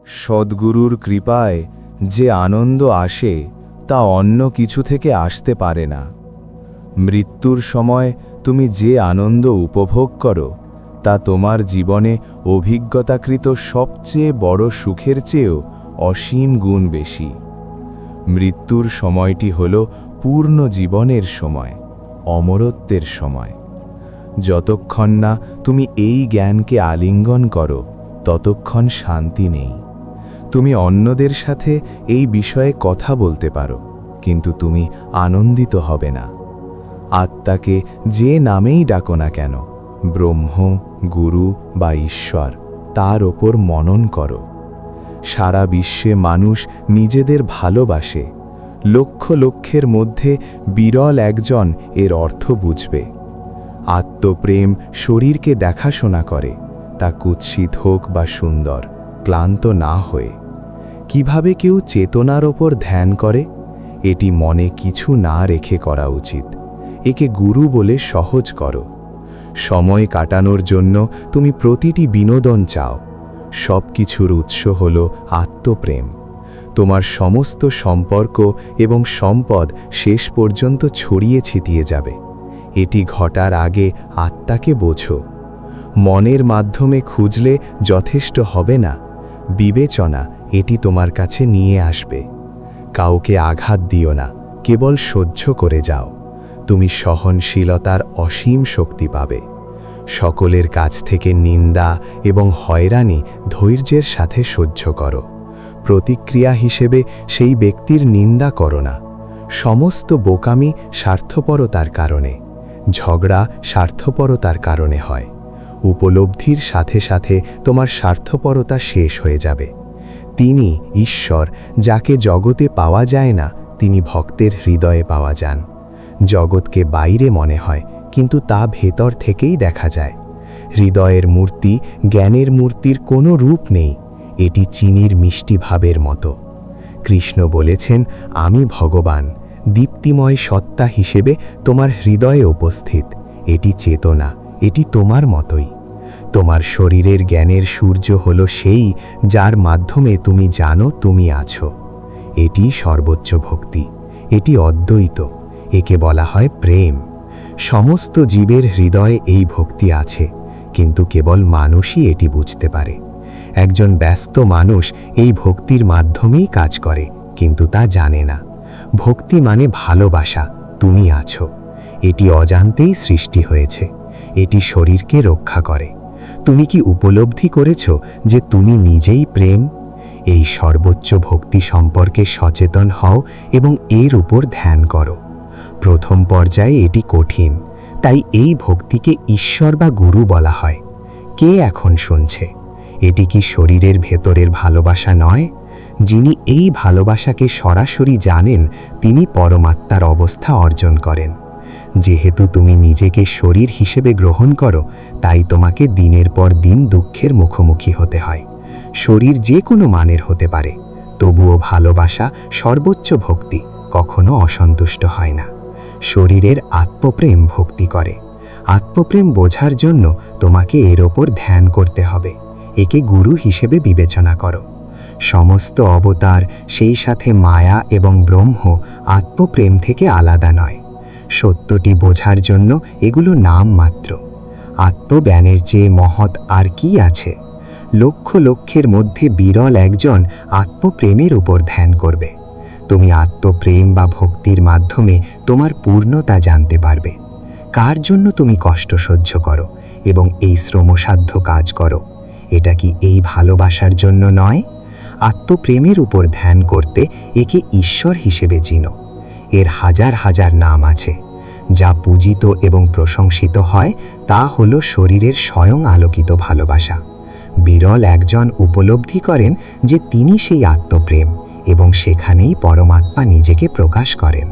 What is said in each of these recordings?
সদ্গুরুর কৃপায় যে আনন্দ আসে তা অন্য কিছু থেকে আসতে পারে না। মৃত্যুর সময় তুমি যে আনন্দ উপভোগ করো তা তোমার জীবনে অভিজ্ঞতাকৃত সবচেয়ে বড় সুখের চেয়েও অসীম গুণ বেশি। মৃত্যুর সময়টি হল পূর্ণ জীবনের সময়, অমরত্বের সময়। যতক্ষণ না তুমি এই জ্ঞানকে আলিঙ্গন করো ততক্ষণ শান্তি নেই। তুমি অন্যদের সাথে এই বিষয়ে কথা বলতে পারো, কিন্তু তুমি আনন্দিত হবে না। আত্মাকে যে নামেই ডাকো না কেন, ব্রহ্ম, গুরু বা ঈশ্বর, তার ওপর মনন করো। সারা বিশ্বে মানুষ নিজেদের ভালোবাসে। লক্ষ লক্ষের মধ্যে বিরল একজন এর অর্থ বুঝবে। আত্মপ্রেম শরীরকে দেখাশোনা করে, তা কুৎসিত হোক বা সুন্দর, ক্লান্ত না হয়ে। কিভাবে কেউ চেতনার ওপর ধ্যান করে? এটি মনে কিছু না রেখে করা উচিত। একে গুরু বলে সহজ করো। সময় কাটানোর জন্য তুমি প্রতিটি বিনোদন চাও। সব কিছুর উৎস হল আত্মপ্রেম। তোমার সমস্ত সম্পর্ক এবং সম্পদ শেষ পর্যন্ত ছড়িয়ে ছিটিয়ে যাবে। এটি ঘটার আগে আত্মাকে বোঝো। মনের মাধ্যমে খুঁজলে যথেষ্ট হবে না। বিবেচনা এটি তোমার কাছে নিয়ে আসবে। কাউকে আঘাত দিও না, কেবল সহ্য করে যাও। তুমি সহনশীলতার অসীম শক্তি পাবে। সকলের কাছ থেকে নিন্দা এবং হয়রানি ধৈর্যের সাথে সহ্য করো। প্রতিক্রিয়া হিসেবে সেই ব্যক্তির নিন্দা করো না। সমস্ত বোকামি স্বার্থপরতার কারণে, ঝগড়া স্বার্থপরতার কারণে হয়। উপলব্ধির সাথে সাথে তোমার স্বার্থপরতা শেষ হয়ে যাবে। তিনি ঈশ্বর, যাকে জগতে পাওয়া যায় না, তিনি ভক্তের হৃদয়ে পাওয়া যান। জগৎকে বাইরে মনে হয়, কিন্তু তা ভেতর থেকেই দেখা যায়। হৃদয়ের মূর্তি জ্ঞানের মূর্তির কোনো রূপ নেই। এটি চিনির মিষ্টি ভাবের মতো। কৃষ্ণ বলেছেন, আমি ভগবান, দীপ্তিময় সত্তা হিসেবে তোমার হৃদয়ে উপস্থিত। এটি চেতনা, এটি তোমার মতোই। তোমার শরীরের জ্ঞানের সূর্য হল সেই, যার মাধ্যমে তুমি জানো তুমি আছো। এটি সর্বোচ্চ ভক্তি। এটি অদ্বৈত। একে বলা হয় প্রেম। সমস্ত জীবের হৃদয়ে এই ভক্তি আছে, কিন্তু কেবল মানুষই এটি বুঝতে পারে। একজন ব্যস্ত মানুষ এই ভক্তির মাধ্যমেই কাজ করে, কিন্তু তা জানে না। ভক্তি মানে ভালোবাসা, তুমি আছো। এটি অজান্তেই সৃষ্টি হয়েছে। এটি শরীরকে রক্ষা করে। তুমি কি উপলব্ধি করেছ যে তুমি নিজেই প্রেম? এই সর্বোচ্চ ভক্তি সম্পর্কে সচেতন হও এবং এর উপর ধ্যান করো। প্রথম পর্যায়ে এটি কঠিন, তাই এই ভক্তিকে ঈশ্বর বা গুরু বলা হয়। কে এখন শুনছে? এটি কি শরীরের ভেতরের ভালোবাসা নয়? যিনি এই ভালোবাসাকে সরাসরি জানেন, তিনি পরমাত্মার অবস্থা অর্জন করেন। যেহেতু তুমি নিজেকে শরীর হিসেবে গ্রহণ করো, তাই তোমাকে দিনের পর দিন দুঃখের মুখোমুখি হতে হয়। শরীর যে কোনো মানের হতে পারে, তবুও ভালোবাসা, সর্বোচ্চ ভক্তি, কখনো অসন্তুষ্ট হয় না। শরীরের আত্মপ্রেম ভক্তি করে। আত্মপ্রেম বোঝার জন্য তোমাকে এর ওপর ধ্যান করতে হবে। একে গুরু হিসেবে বিবেচনা করো। সমস্ত অবতার, সেই সাথে মায়া এবং ব্রহ্ম আত্মপ্রেম থেকে আলাদা নয়। সত্যটি বোঝার জন্য এগুলো নাম মাত্র। আত্মজ্ঞানের চেয়ে মহৎ আর কি আছে? লক্ষ লক্ষের মধ্যে বিরল একজন আত্মপ্রেমের উপর ধ্যান করবে। তুমি আত্মপ্রেম বা ভক্তির মাধ্যমে তোমার পূর্ণতা জানতে পারবে। কার জন্য তুমি কষ্ট সহ্য করো এবং এই শ্রমসাধ্য কাজ করো? এটা কি এই ভালোবাসার জন্য নয়? আত্মপ্রেমের উপর ধ্যান করতে একে ঈশ্বর হিসেবে চিনো। এর হাজার হাজার নাম আছে। যা পূজিত এবং প্রশংসিত হয় তা হল শরীরের স্বয়ং আলোকিত ভালোবাসা। বিরল একজন উপলব্ধি করেন যে তিনি সেই আত্মপ্রেম, এবং সেখানেই পরমাত্মা নিজেকে প্রকাশ করেন।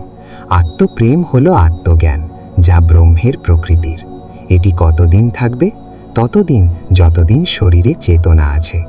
আত্মপ্রেম হল আত্মজ্ঞান, যা ব্রহ্মের প্রকৃতির। এটি কতদিন থাকবে? ততদিন যতদিন শরীরে চেতনা আছে।